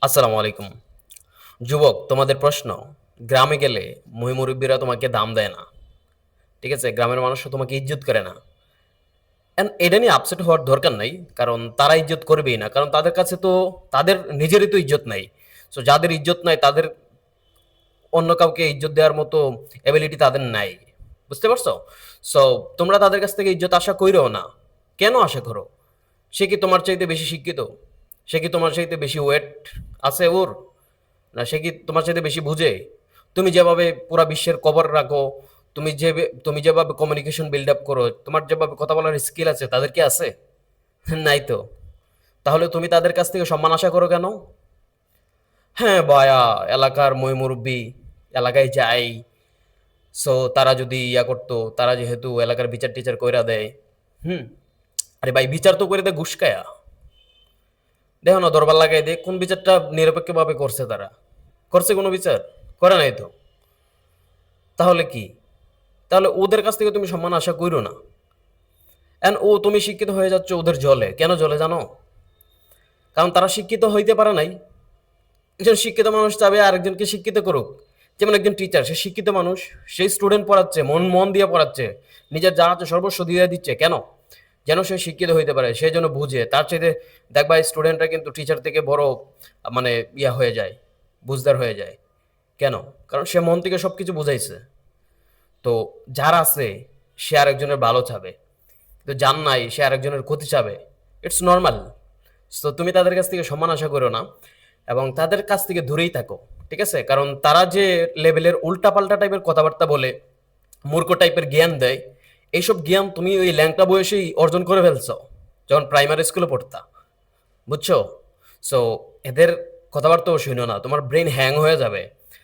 আসসালামু আলাইকুম। যুবক, তোমাদের প্রশ্ন, গ্রামে গেলে মুরব্বীরা তোমাকে দাম দেয় না। ঠিক আছে? গ্রামের মানুষও তোমাকে ইজ্জত করে না। এটা নিয়ে আপসেট হওয়ার দরকার নাই। কারণ তারা ইজ্জত করবেই না। কারণ তাদের কাছে তো তাদের নিজেরই তো ইজ্জত নাই। সো যাদের ইজ্জত নাই তাদের অন্য কাউকে ইজ্জত দেওয়ার মতো এবিলিটি তাদের নাই। বুঝতে পারছো? সো তোমরা তাদের কাছ থেকে ইজ্জত আশা কইরো না। কেন আশা করো? সে কি তোমার চাইতে বেশি শিক্ষিত? সে কি তোমার চাইতে বেশি ওয়েট আছে ওর? না সে কি তোমার চাইতে বেশি বুঝে? তুমি যেভাবে পুরা বিশ্বের কভার রাখো, তুমি যেভাবে কমিউনিকেশন বিল্ড আপ করো, তোমার যেভাবে কথা বলার স্কিল আছে, তাদের কি আছে? নাই তো। তাহলে তুমি তাদের কাছ থেকে সম্মান আশা করো কেন? হ্যাঁ ভায়া, এলাকার মুরব্বি এলাকায় যায়। সো তারা যদি করতো, তারা যেহেতু এলাকার বিচার টিচার কইরা দেয়। হুম। আরে ভাই, বিচার তো করে দেয় ঘুষ খায়া। দেখো না, দরবার লাগাই দে, কোন বিচারটা নিরপেক্ষভাবে করছে তারা? করছে কোনো বিচার? করে নাই তো। তাহলে কি? তাহলে ওদের কাছ থেকে তুমি সম্মান আশা করো না। এন্ড তুমি শিক্ষিত হয়ে যাচ্ছ ওদের জলে। কেন জলে জানো? কারণ তারা শিক্ষিত হইতে পারে নাই। একজন শিক্ষিত মানুষ চাবে আরেকজনকে শিক্ষিত করুক। যেমন একজন টিচার, সে শিক্ষিত মানুষ, সেই স্টুডেন্ট পড়াচ্ছে, মন মন দিয়ে পড়াচ্ছে, নিজের যা আছে সর্বস্ব দিয়ে দিচ্ছে। কেন? যেন সে শিক্ষিত হইতে পারে, সে যেন বুঝে। তার চাইতে দেখবা স্টুডেন্টরা কিন্তু টিচার থেকে বড়, মানে হয়ে যায়, বুঝদার হয়ে যায়। কেন? কারণ সে মন থেকে সবকিছু বুঝাইছে। তো যার আছে সে আরেকজনের ভালো চাবে, তো যার নাই সে আরেকজনের ক্ষতি চাবে। It's normal. তো তুমি তাদের কাছ থেকে সম্মান আশা করো না, এবং তাদের কাছ থেকে দূরেই থাকো। ঠিক আছে? কারণ তারা যে লেভেলের উল্টাপাল্টা টাইপের কথাবার্তা বলে, মূর্খ টাইপের জ্ঞান দেয়, এইসব জ্ঞান তুমি ওই ল্যাংটা বয়সেই অর্জন করে ফেলছো, যখন প্রাইমারি স্কুলে পড়তা। বুঝছো? সো এদের কথাবার্তাও শুনো না, তোমার ব্রেন হ্যাং হয়ে যাবে।